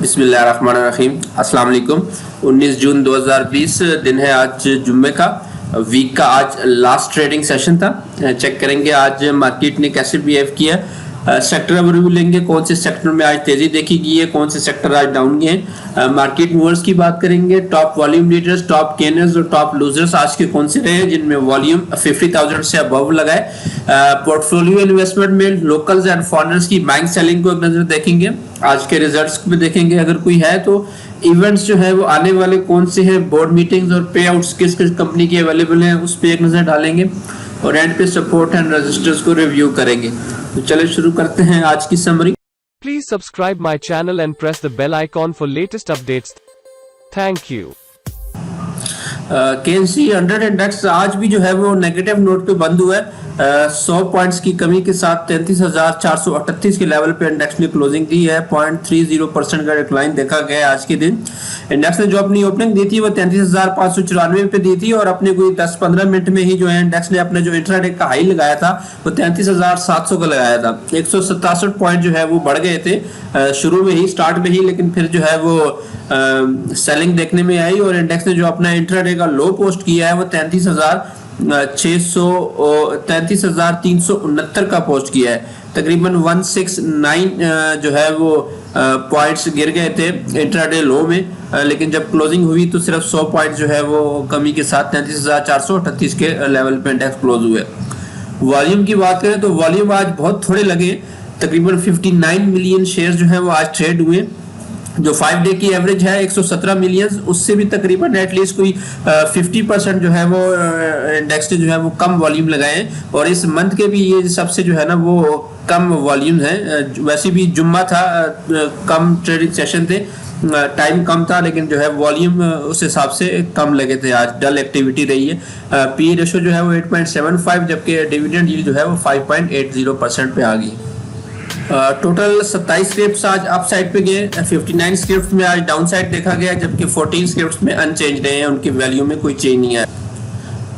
बिस्मिल्लाहिर्रहमानिर्रहीम। अस्सलाम वालेकुम। 19 जून 2020 दिन है आज जुम्मे का। वीक का आज लास्ट ट्रेडिंग सेशन था। चेक करेंगे आज मार्केट ने कैसे बिहेव किया। सेक्टर रिव्यू लेंगे, कौन से सेक्टर में आज तेजी देखी गई है, कौन से सेक्टर आज डाउन गए हैं। मार्केट मूवर्स की बात करेंगे, top volume leaders, top gainers और टॉप लूजर्स आज के कौन से रहे जिनमें वॉल्यूम 50,000 से अबव लगाए। पोर्टफोलियो इन्वेस्टमेंट में लोकल्स एंड फॉरेनर्स की बाइंग सेलिंग को एक नजर देखेंगे। आज के रिजल्ट्स में देखेंगे, अगर कोई है तो इवेंट्स जो है वो आने वाले कौन से हैं, बोर्ड मीटिंग्स और पे आउट्स किस किस कंपनी की अवेलेबल हैं उस पर एक नजर डालेंगे और एंड पे सपोर्ट एंड रजिस्टर्स को रिव्यू करेंगे। तो चलिए शुरू करते हैं आज की summary. Please subscribe my channel and press the bell icon for latest updates. Thank you. KNC 100 index आज भी जो है वो नेगेटिव नोट पे बंद हुआ है। 100 पॉइंट्स की कमी के साथ 33,438 के लेवल पे इंडेक्स ने क्लोजिंग दी है। 0.30% का डिक्लाइन देखा गया आज के दिन। इंडेक्स ने जो अपनी ओपनिंग दी थी वो 33,594 पे दी थी और अपने कोई 10-15 मिनट में ही जो है इंडेक्स ने अपने जो इंट्राडे का हाई लगाया था वो 33,700 का लगाया था। 167 पॉइंट जो है वो बढ़ गए थे शुरू में ही, स्टार्ट में ही, लेकिन फिर जो है वो सेलिंग देखने में आई और इंडेक्स ने जो अपना इंट्राडे का लो पोस्ट किया है वो 33,369 का पोस्ट किया है। तकरीबन 169 जो है वो पॉइंट्स गिर गए थे इंट्राडे लो में, लेकिन जब क्लोजिंग हुई तो सिर्फ 100 पॉइंट जो है वो कमी के साथ 33,438 के लेवल पे इंडेक्स क्लोज हुए। वॉल्यूम की बात करें तो वॉल्यूम आज बहुत थोड़े लगे। तकरीबन 59 मिलियन शेयर जो है वो आज ट्रेड हुए। जो 5 डे की एवरेज है 117 मिलियन, उससे भी तकरीबन एटलीस्ट कोई 50% जो है वो इंडेक्स ने जो है वो कम वॉल्यूम लगाए हैं और इस मंथ के भी ये सबसे जो है ना वो कम वॉल्यूम है। वैसे भी जुम्मा था, कम ट्रेडिंग सेशन थे, टाइम कम था, लेकिन जो है वॉल्यूम उस हिसाब से कम लगे थे। आज डल एक्टिविटी रही है। पी रेशो जो है वो 8.75, जबकि डिविडेंड यील्ड जो है वो 5.80% पे आ गई। टोटल 27 स्क्रिप्ट्स आज अप साइड पे गए, 59 स्क्रिप्ट्स में आज डाउन साइड देखा गया, जबकि 14 स्क्रिप्ट्स में अनचेंज रहे हैं, उनकी वैल्यू में कोई चेंज नहीं आया।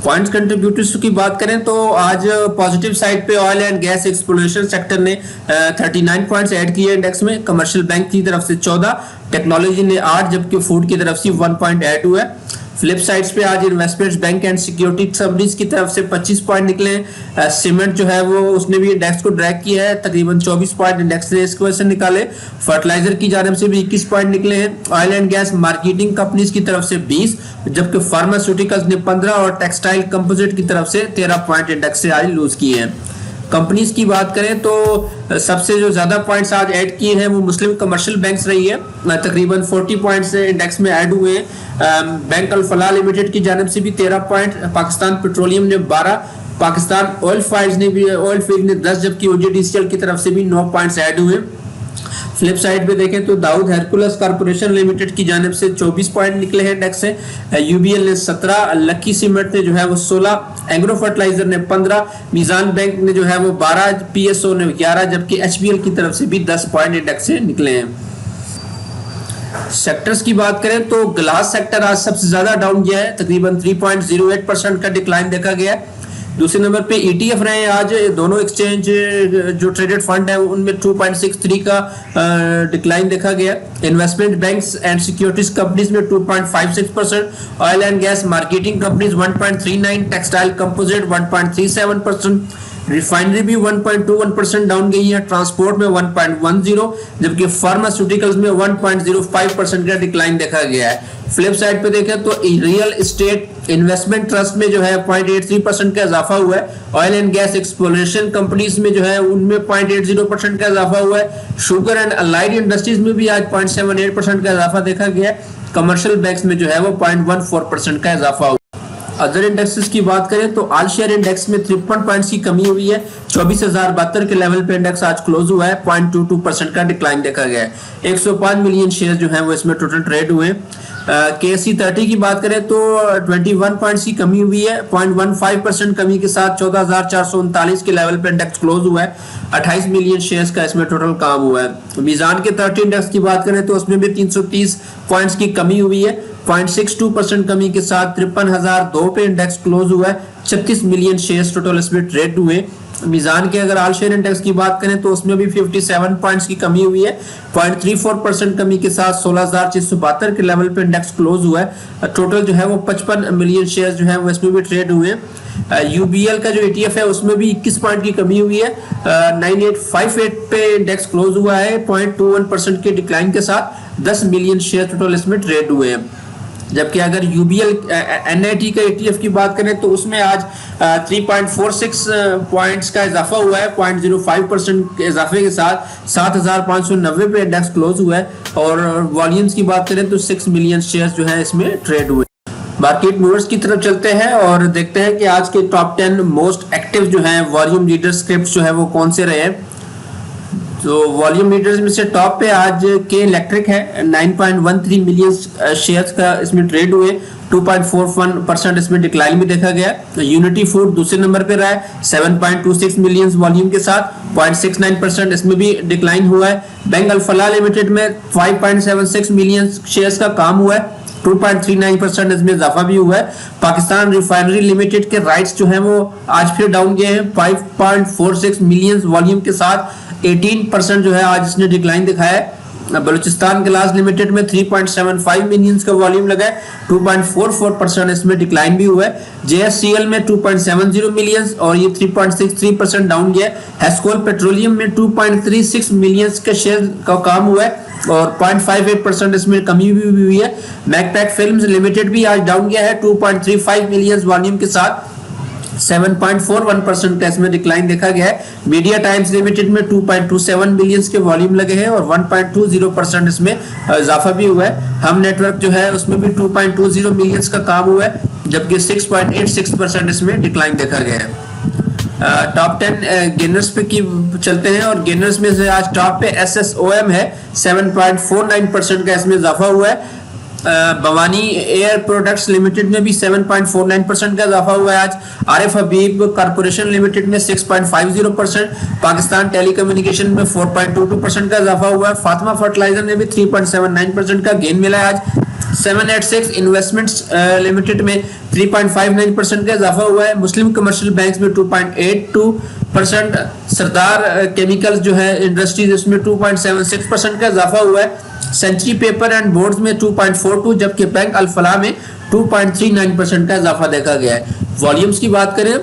पॉइंट्स कंट्रीब्यूटर्स की बात करें तो आज पॉजिटिव साइड पे oil and gas exploration sector ने 39 पॉइंट्स ऐड किए इंडेक्स में। कमर्शियल बैंक की तरफ से 14, टेक्नोलॉजी ने 8, जबकि फूड की तरफ से 1 पॉइंट ऐड हुआ है। फ्लिप साइड्स पे आज investments bank and security companies की तरफ से 25 पॉइंट निकले। सीमेंट जो है वो उसने भी इंडेक्स को ड्रैग किया है, तकरीबन 24 पॉइंट इंडेक्स ने इसकी वजह से निकाले। फर्टिलाइजर की जानिब से भी 21 पॉइंट निकले हैं। Oil and gas marketing companies की तरफ से 20, जबकि फार्मास्यूटिकल्स ने 15 और टेक्सटाइल कंपोजिट की तरफ से 13 पॉइंट इंडेक्स से आज लूज किए हैं। कंपनीज की बात करें तो सबसे जो ज्यादा पॉइंट्स आज ऐड किए हैं वो मुस्लिम कमर्शियल बैंक्स रही है। तकरीबन 40 पॉइंट्स इंडेक्स में ऐड हुए हैं। बैंक अल फलाह लिमिटेड की जानिब से भी 13 पॉइंट, पाकिस्तान पेट्रोलियम ने 12, पाकिस्तान ऑयल फील्ड ने 10, जबकि OGDCL की तरफ से भी 9 पॉइंट्स ऐड हुए। फ्लिप साइड पे देखें तो दाऊद हेरकुलस कॉर्पोरेशन लिमिटेड की जानिब से 24 पॉइंट निकले हैं इंडेक्स से। UBL ने 17, लकी सीमेंट ने जो है वो 16, एग्रो फर्टिलाइजर ने 15, मीजान बैंक ने जो है वो 12, PSO ने 11, जबकि HBL की तरफ से भी 10 पॉइंट इंडेक्स से निकले हैं। सेक्टर्स की बात करें तो ग्लास सेक्टर आज सबसे ज्यादा डाउन गया है, तकरीबन 3.08% का डिक्लाइन देखा गया है। दूसरे नंबर पे ETF रहे हैं आज। दोनों एक्सचेंज जो ट्रेडेड फंड है उनमें 2.63 का डिक्लाइन देखा गया। Investment banks and securities companies में 2.56%, oil and gas marketing companies 1.39, textile composite 1.37%, refinery भी 1.21% डाउन गई है, ट्रांसपोर्ट में 1.10, जबकि फार्मास्यूटिकल्स में 1.05% का डिक्लाइन देखा गया है। फ्लिप साइड पे देखें तो रियल एस्टेट इन्वेस्टमेंट ट्रस्ट में जो है 0.83% का इजाफा हुआ है। Oil and gas exploration companies में जो है उनमें 0.80% का इजाफा हुआ है। शुगर एंड अलाइड इंडस्ट्रीज में भी आज 0.78% का इजाफा देखा गया है। कमर्शियल बैंक्स में जो है वो 0.14% का इजाफा हुआ। अदर इंडेक्सेस की बात करें तो ऑल शेयर इंडेक्स में 53 पॉइंट्स की कमी हुई है। 24,072 के लेवल पे इंडेक्स आज क्लोज हुआ है। 0.22% का डिक्लाइन देखा गया है। 105 मिलियन शेयर जो हैं वो इसमें टोटल ट्रेड हुए। KSE 30 की बात करें तो 21 पॉइंट्स की कमी हुई है। 0.15% कमी के साथ 14,439 के लेवल पे इंडेक्स क्लोज हुआ है। 28 मिलियन शेयर्स का इसमें टोटल काम हुआ है। मीजान के 30 इंडेक्स की बात करें तो उसमें भी 330 पॉइंट्स की कमी हुई है। 0.62% कमी के साथ 53,002 पे इंडेक्स क्लोज हुआ है। 36 मिलियन शेयर्स टोटल इसमें ट्रेड हुए। मीजान के अगर ऑल शेयर इंडेक्स की बात करें तो उसमें भी 57 पॉइंट्स की कमी हुई है। 0.34% कमी के साथ 16,672 के लेवल पे इंडेक्स क्लोज हुआ है। टोटल जो है वो 55 मिलियन शेयर जो है वो इसमें भी ट्रेड हुए हैं। यूबीएल का जो ETF है उसमें भी 21 पॉइंट की कमी हुई है। 9858 पे इंडेक्स क्लोज हुआ है। 0.21% के डिक्लाइन के साथ 10 मिलियन शेयर टोटल इसमें ट्रेड हुए हैं। जबकि अगर यूबीएल NIT का ETF की बात करें तो उसमें आज 3.46 पॉइंट्स का इजाफा हुआ है। 0.05% के इजाफे के साथ 7,590 पे इंडेक्स क्लोज हुआ है। और वॉल्यूम्स की बात करें तो 6 मिलियन शेयर्स जो है इसमें ट्रेड हुए। मार्केट मूवर्स की तरफ चलते हैं और देखते हैं कि आज के टॉप 10 मोस्ट एक्टिव जो हैं वॉल्यूम लीडर स्क्रिप्ट्स जो है वो कौन से रहे हैं। तो वॉल्यूम लीडर्स में से टॉप पे आज के इलेक्ट्रिक है। 9.13 मिलियन शेयर्स का इसमें ट्रेड हुए। 2.41% इसमें डिक्लाइन भी देखा गया। यूनिटी फूड दूसरे नंबर पे रहा है 7.26 मिलियन वॉल्यूम के साथ 0.69% इसमें भी डिक्लाइन हुआ है। बैंक अल-फलाह लिमिटेड में 5.76 मिलियन शेयर्स का काम हुआ है। 2.39% इसमें इजाफा भी हुआ है। पाकिस्तान रिफाइनरी लिमिटेड के राइट्स जो हैं वो आज फिर डाउन गए हैं 5.46 मिलियन वॉल्यूम के साथ 18% जो है आज इसने डिक्लाइन दिखाया है। बलूचिस्तान गलास लिमिटेड में 3.75 मिलियन का वॉल्यूम लगा है। 2.44% इसमें डिक्लाइन भी हुआ है। JSCL में 2.70 मिलियन और ये 3.63% डाउन गया है। हेस्कोल पेट्रोलियम में 2.36 मिलियन के शेयर का काम हुआ है और 0.58% इसमें कमी भी हुई है। मैकपैक फिल्म्स लिमिटेड भी आज डाउन गया है 2.35 मिलियन वॉल्यूम के साथ 7.41% का इसमें डिक्लाइन देखा गया है। मीडिया टाइम्स लिमिटेड में 2.27 मिलियन के वॉल्यूम लगे हैं और 1.20% इसमें इजाफा भी हुआ है। हम नेटवर्क जो है उसमें भी 2.20 मिलियन का काम हुआ है जबकि 6.86% इसमें डिक्लाइन देखा गया है। टॉप 10 गेनर्स पे की चलते हैं और गेनर्स में से आज टॉप पे SSOM है। 7.49% का इसमें इजाफा हुआ है। भवानी एयर प्रोडक्ट्स लिमिटेड में भी 7.49% का इजाफा हुआ है आज। आरिफ हबीब कॉर्पोरेशन लिमिटेड में 6.50%। पाकिस्तान टेलीकम्युनिकेशन में 4.22% का इजाफा हुआ है। फातिमा फर्टिलाइजर में भी 3.79% का गेन मिला है आज। 786 इन्वेस्टमेंट्स लिमिटेड में 3.59% का इजाफा हुआ है। मुस्लिम कमर्शियल बैंक्स में 2.82%। सरदार केमिकल्स जो है इंडस्ट्रीज इसमें 2.76% का इजाफा हुआ है। सेंचुरी पेपर एंड बोर्ड्स में 2.42 जबकि बैंक अल-फलाह में 2.39% का इजाफा देखा गया है। वॉल्यूम्स की बात करें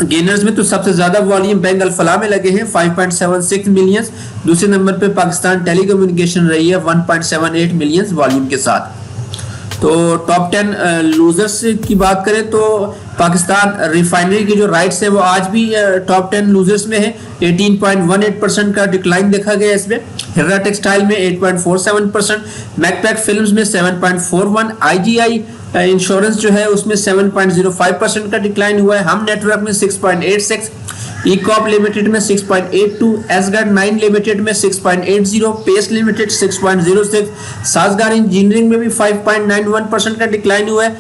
गेनर्स में तो सबसे ज्यादा वॉल्यूम बैंक अल-फलाह में लगे हैं 5.76 मिलियन। दूसरे नंबर पे पाकिस्तान टेलीकम्युनिकेशन रही है 1.78 मिलियन वॉल्यूम के साथ। तो टॉप 10 लूजर्स की बात करें तो पाकिस्तान रिफाइनरी की जो राइट्स है वो आज भी टॉप 10 लूजर्स में है। 18.18% का डिक्लाइन देखा गया इसमें। हिर्रा टेक्सटाइल में 8.47%। मैकपैक फिल्म्स में 7.41। IGI इंश्योरेंस जो है उसमें 7.05% का डिक्लाइन हुआ है। हम नेटवर्क में 6.86। ईकॉप लिमिटेड में 6.82। एसगार्ड 9 लिमिटेड में 6.80। Pace limited 6.06। साजगार इंजीनियरिंग में भी 5.91% का डिक्लाइन हुआ है।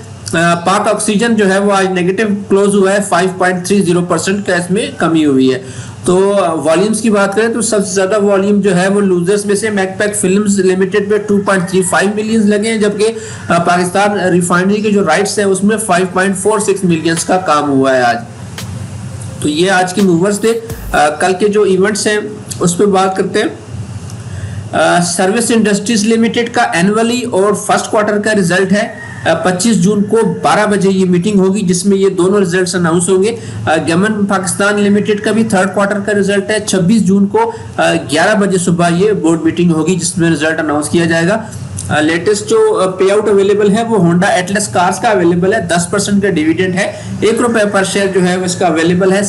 पाक ऑक्सीजन जो है वो आज नेगेटिव क्लोज हुआ है 5.30% का इसमें कमी हुई है। तो वॉल्यूम्स की बात करें तो सबसे ज्यादा वॉल्यूम जो है वो लूजर्स में से मैकपैक फिल्म्स लिमिटेड में 2.35 मिलियन लगे हैं जबकि पाकिस्तान रिफाइनरी के जो राइट्स हैं उसमें 5.46 मिलियन का काम हुआ है आज। तो ये आज के मूवर्स थे। कल के जो इवेंट्स हैं उस पर बात करते हैं। सर्विस इंडस्ट्रीज लिमिटेड का एनुअली और फर्स्ट क्वार्टर का रिजल्ट है। 25 जून को 12 बजे ये मीटिंग होगी जिसमें ये दोनों रिजल्ट्स अनाउंस होंगे। गमन पाकिस्तान लिमिटेड का भी थर्ड क्वार्टर का रिजल्ट है। 26 जून को 11 बजे सुबह ये बोर्ड मीटिंग होगी जिसमें रिजल्ट अनाउंस किया जाएगा। लेटेस्ट जो पे आउट अवेलेबल है वो होंडा एटलस कार्स का अवेलेबल है। 10% का डिविडेंड है। ₹1 पर शेयर जो है इसका अवेलेबल है।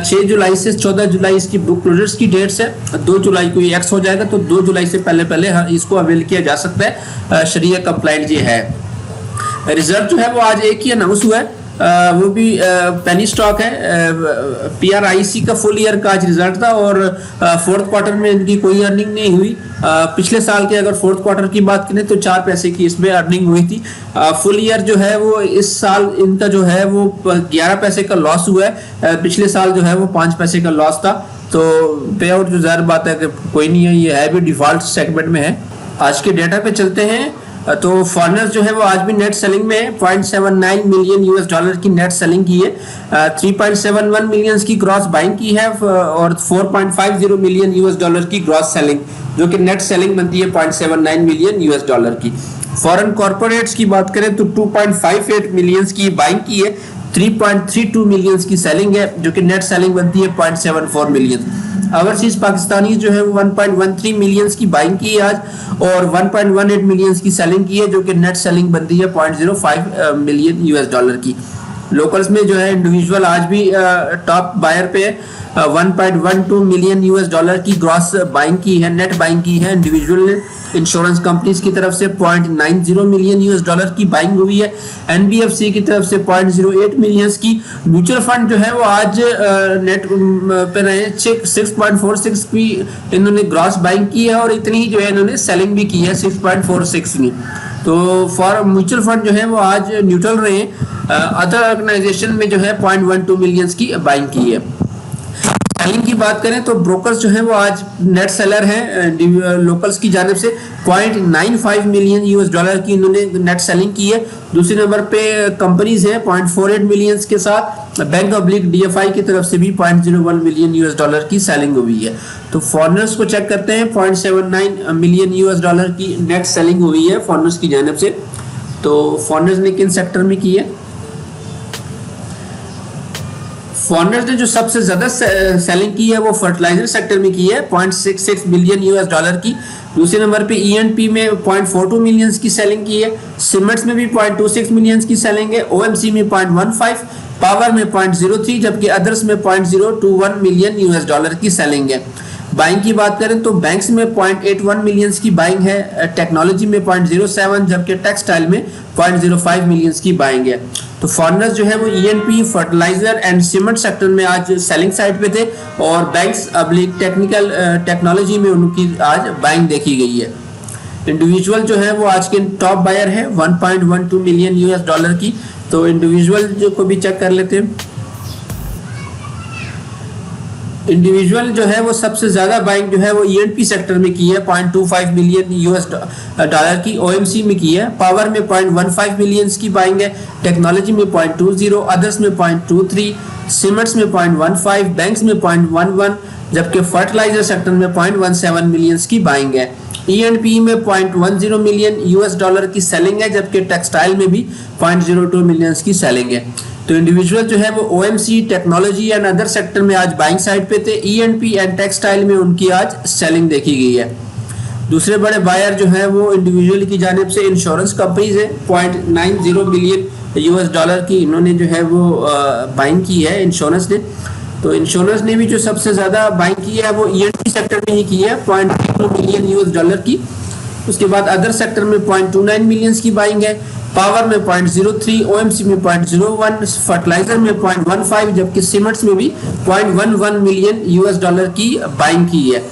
6 जुलाई से 14 जुलाई इसकी बुक क्लोजर्स की डेट्स है। 2 जुलाई को ये एक्स हो जाएगा तो 2 जुलाई से पहले इसको अवेल किया जा सकता है। शरीया कंप्लाइंट ये है। रिजल्ट जो है वो आज एक ही अनाउंस हुआ है। वो भी पेनी स्टॉक है। PRIC का फुल ईयर का आज रिजल्ट था और फोर्थ क्वार्टर में इनकी कोई अर्निंग नहीं हुई। पिछले साल के अगर फोर्थ क्वार्टर की बात करें तो 4 पैसे की इसमें अर्निंग हुई थी। फुल ईयर जो है वो इस साल इनका जो है वो 11 पैसे का लॉस हुआ है। पिछले साल जो है वो 5 पैसे का लॉस था। तो पे आउट जो ज़ाहिर बात है कि कोई नहीं है, ये है भी डिफॉल्ट सेगमेंट में है। आज के डेटा पे चलते हैं। तो फॉरनर्स जो है वो आज भी नेट सेलिंग में है, 0.79 मिलियन यूएस डॉलर की नेट सेलिंग की है, 3.71 मिलियन की ग्रॉस बाइंग की है और 4.50 मिलियन यूएस डॉलर की ग्रॉस सेलिंग, जो कि नेट सेलिंग बनती है 0.79 मिलियन यूएस डॉलर की। फॉरेन कॉर्पोरेट्स की बात करें तो 2.58 मिलियन की बाइंग की है, 3.32 मिलियन की सेलिंग है, जो कि नेट सेलिंग बनती है 0.74 मिलियन। ओवरसीज पाकिस्तानी जो है वो 1.13 मिलियन की बाइंग की है आज और 1.18 मिलियन की सेलिंग की है, जो कि नेट सेलिंग बनती है 0.05 मिलियन यूएस डॉलर की। लोकल्स में जो है इंडिविजुअल आज भी टॉप बायर पे 1.12 मिलियन यूएस डॉलर की ग्रॉस बाइंग की है, नेट बाइंग की है इंडिविजुअल ने। इंश्योरेंस कंपनीज की तरफ से 0.90 मिलियन यूएस डॉलर की बाइंग हुई है, एनबीएफसी की तरफ से 0.08 मिलियन की। म्यूचुअल फंड जो है वो आज नेट पे रहे 6.46 की इन्होंने ग्रॉस बाइंग की है और इतनी ही जो है इन्होंने सेलिंग भी की है 6.46 की। तो फॉर म्यूचुअल फंड जो है वो आज न्यूट्रल रहे। अदर ऑर्गेनाइजेशन में जो है 0.12 मिलियन की बाइंग की है। सेलिंग की बात करें तो ब्रोकर्स जो है वो आज नेट सेलर हैं लोकल्स की जानिब से 0.95 मिलियन यूएस डॉलर की इन्होंने नेट सेलिंग की है। दूसरे नंबर पे कंपनीज हैं 0.48 मिलियन के साथ, बैंक ऑब्लिक डीएफआई की तरफ से भी 0.01 मिलियन यूएस डॉलर की सेलिंग हुई है। तो फॉरनर्स को चेक करते हैं, 0.79 मिलियन यूएस डॉलर की नेट सेलिंग हुई है फॉरनर्स की जानिब से। तो फॉरनर्स ने किन सेक्टर में की है? फॉरनर्स ने जो सबसे ज्यादा सेलिंग की है वो फर्टिलाइजर सेक्टर में की है 0.66 बिलियन यूएस डॉलर की। दूसरे नंबर पे ईएनपी में 0.42 मिलियन की सेलिंग की है, सीमेंट्स में भी 0.26 मिलियन की सेलिंग है, ओएमसी में 0.15, पावर में 0.03, जबकि अदर्स में 0.021 मिलियन यूएस डॉलर की सेलिंग है। बाइंग की बात करें तो बैंक्स में 0.81 मिलियन की बाइंग है, टेक्नोलॉजी में 0.07, जबकि टेक्सटाइल में 0.05 मिलियन की बाइंग है। तो फॉरनर्स जो है वो ENP, fertilizer and cement sector में आज सेलिंग साइड पे थे और बैंक्स अब्लिक टेक्नोलॉजी में उनकी आज बाइंग देखी गई है। इंडिविजुअल जो है वो आज के टॉप बायर है 1.12 मिलियन यूएस डॉलर की। तो इंडिविजुअल जो को भी चेक कर लेते हैं। इंडिविजुअल जो है वो सबसे ज्यादा बाइंग जो है वो ईएनपी सेक्टर में की है 0.25 मिलियन यूएस डॉलर की, ओएमसी में की है, पावर में 0.15 मिलियन की बाइंग है, टेक्नोलॉजी में 0.20, अदर्स में 0.23, सीमेंट्स में 0.15, बैंक्स में 0.11, जबकि फर्टिलाइजर सेक्टर में 0.17 मिलियन की बाइंग है। ईएनपी में 0.10 मिलियन यूएस डॉलर की सेलिंग है, जबकि टेक्सटाइल में भी 0.02 मिलियन की सेलिंग है। तो इंडिविजुअल जो है वो OMC, technology and other sector में आज बाइंग साइड पे थे, ईएनपी एंड टेक्सटाइल में उनकी आज सेलिंग देखी गई है। दूसरे बड़े बायर जो है वो इंडिविजुअल की जानिब से इंश्योरेंस कंपनीज है, 0.90 मिलियन यूएस डॉलर की इन्होंने जो है वो बाइंग की है इंश्योरेंस ने। तो इंश्योरेंस ने भी जो सबसे ज्यादा बाइंग की है वो ईएनपी सेक्टर में ही की है 0.32 मिलियन यूएस डॉलर की। उसके बाद अदर सेक्टर में 0.29 मिलियन की बाइंग है, पावर में 0.03, ओएमसी में 0.01, फर्टिलाइजर में 0.15, जबकि सीमेंट्स में भी 0.11 मिलियन यूएस डॉलर की बाइंग की है।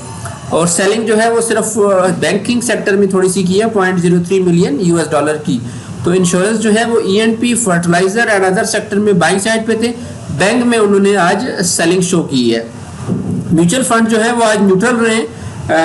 और सेलिंग जो है वो सिर्फ बैंकिंग सेक्टर में थोड़ी सी की है 0.03 मिलियन यूएस डॉलर की। तो इंश्योरेंस जो है वो ENP, fertilizer and other sector में बाइंग साइड पे थे, बैंक में उन्होंने आज सेलिंग शो की है। म्यूचुअल फंड जो है वो आज न्यूट्रल रहे,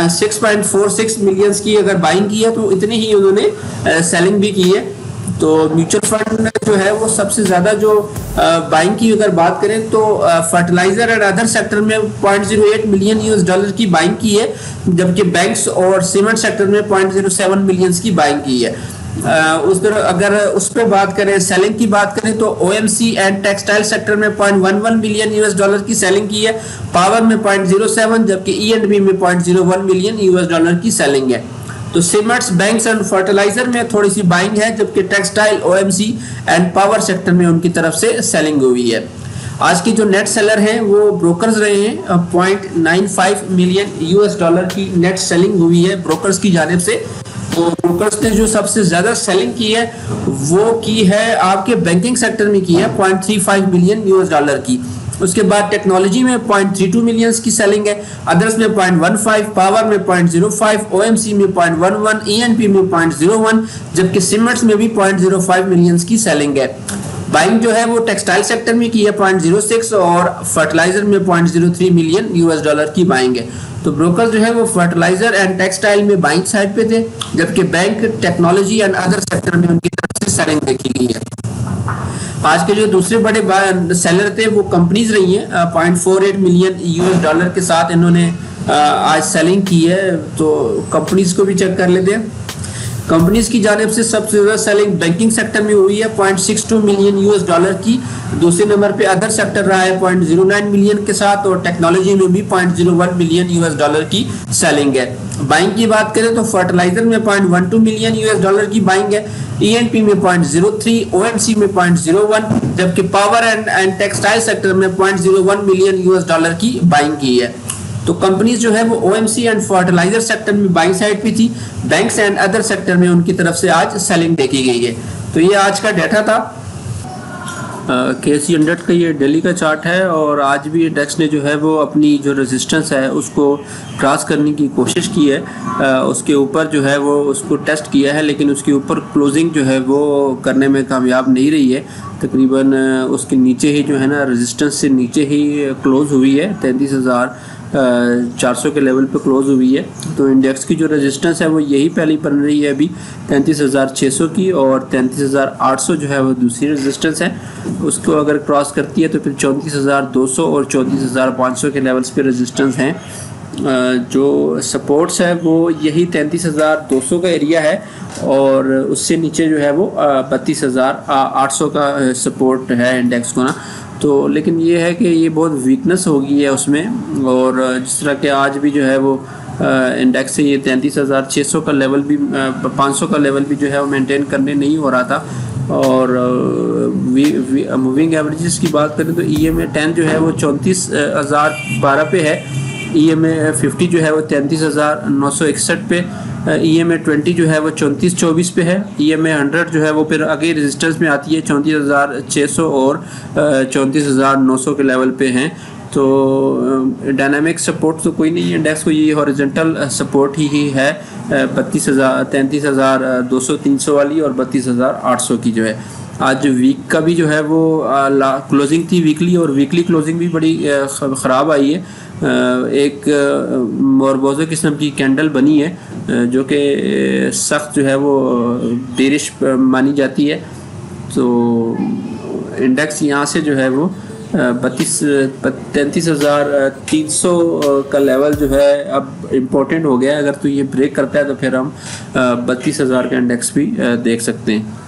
6.46 मिलियन की अगर बाइंग की है तो इतनी ही उन्होंने सेलिंग भी की है। तो म्यूचुअल फंड जो है वो सबसे ज्यादा जो बाइंग की अगर बात करें तो फर्टिलाइजर एंड अदर सेक्टर में 0.08 मिलियन यूएस डॉलर की बाइंग की है, जबकि बैंक्स और सीमेंट सेक्टर में 0.07 मिलियन की बाइंग की है। अगर उस पर बात करें, सेलिंग की बात करें तो ओएमसी एंड टेक्सटाइल सेक्टर में 0.11 मिलियन यूएस डॉलर की सेलिंग की है, पावर में 0.07, जबकि ईएनबी में 0.01 मिलियन यूएस डॉलर की सेलिंग है। तो सीमेंट्स, बैंक्स एंड फर्टिलाइजर में थोड़ी सी बाइंग है, जबकि textile, OMC and power sector में उनकी तरफ से सेलिंग हुई है। आज की जो नेट सेलर हैं वो ब्रोकर्स रहे हैं, 0.95 मिलियन यूएस डॉलर की नेट सेलिंग हुई है ब्रोकर्स की जानिब से। तो ब्रोकर्स ने जो सबसे ज्यादा सेलिंग की है वो की है आपके बैंकिंग सेक्टर में की है 0.35 मिलियन यूएस डॉलर की। उसके बाद टेक्नोलॉजी में 0.32 मिलियन की सेलिंग है, अदर्स में 0.15, पावर में 0.05, ओएमसी में 0.11, ईएनपी में 0.01, जबकि सीमेंट्स में भी 0.05 मिलियन की सेलिंग है। बाइंग जो है वो टेक्सटाइल सेक्टर में की है 0.06 और फर्टिलाइजर में 0.03 मिलियन US डॉलर की बाइंग है। तो ब्रोकर जो है वो फर्टिलाइजर एंड टेक्सटाइल में बाइंग साइड पे थे, जबकि bank, technology and other sector में उनकी तरफ से सेलिंग देखी गई है। आज के जो दूसरे बड़े सेलर थे वो कंपनीज रही हैं, 0.48 मिलियन US डॉलर के साथ इन्होंने आज सेलिंग की है। तो कंपनीज को भी चेक कर लेते हैं। कंपनीज की जानिब से सबसे ज्यादा सेलिंग बैंकिंग सेक्टर में हुई है 0.62 मिलियन US डॉलर की। दूसरे नंबर पे अदर सेक्टर रहा है 0.09 मिलियन के साथ, और टेक्नोलॉजी में भी 0.01 मिलियन US डॉलर की सेलिंग है। बाइंग की बात करें तो फर्टिलाइजर में 0.12 मिलियन US डॉलर की बाइंग है, ENP में 0.03, OMC में 0.01, जबकि पावर एंड टेक्सटाइल सेक्टर में 0.01 मिलियन US डॉलर की बाइंग की है। तो कंपनीज जो है वो OMC एंड फर्टिलाइजर सेक्टर में बाइंग साइड पे थी, बैंक्स एंड अदर सेक्टर में उनकी तरफ से आज सेलिंग देखी गई है। तो ये आज का डाटा था। KSE 100 का ये डेली का चार्ट है, और आज भी इंडेक्स ने जो है वो अपनी जो रेजिस्टेंस है उसको क्रॉस करने की कोशिश की है। उसके ऊपर जो है वो उसको टेस्ट किया है, लेकिन उसके ऊपर क्लोजिंग जो है वो करने में कामयाब नहीं रही है। तकरीबन उसके नीचे ही जो है ना, रेजिस्टेंस से नीचे ही क्लोज हुई है, 33,400 के लेवल पे क्लोज हुई है। तो इंडेक्स की जो रेजिस्टेंस है वो यही पहली बन रही है अभी 33,600 की, और 33,800 जो है वो दूसरी रेजिस्टेंस है। उसको अगर क्रॉस करती है तो फिर 34,200 और 34,500 के लेवल्स पे रेजिस्टेंस हैं। जो सपोर्ट्स है वो यही 33,200 का एरिया है, और उससे नीचे जो है वो 32,800 का सपोर्ट है इंडेक्स को ना। तो लेकिन ये है कि ये बहुत वीकनेस हो गई है उसमें, और जिस तरह के आज भी जो है वो इंडेक्स से ये 33,600 का लेवल भी 500 का लेवल भी जो है वो मेंटेन करने नहीं हो रहा था। और मूविंग एवरेजेस की बात करें तो EMA 10 जो है वो 34,012 पे है, EMA 50 जो है वो 33,961 पे, EMA 20 जो है वो 3424 पे है, EMA 100 जो है वो फिर आगे रेजिस्टेंस में आती है 34,600 और 34,900 के लेवल पे हैं। तो डायनामिक सपोर्ट तो कोई नहीं है इंडेक्स को, ये हॉरिजॉन्टल सपोर्ट ही है 33,200 300 वाली, और 32,800 की जो है। आज वीक का भी जो है वो क्लोजिंग थी वीकली, और वीकली क्लोजिंग भी बड़ी ख़राब आई है। एक मोरबोजो किस्म की कैंडल बनी है जो कि सख्त जो है वो बेरिश मानी जाती है। तो इंडेक्स यहाँ से जो है वो 33,300 का लेवल जो है अब इम्पोर्टेंट हो गया है। अगर तो ये ब्रेक करता है तो फिर हम 32,000 का इंडेक्स भी देख सकते हैं।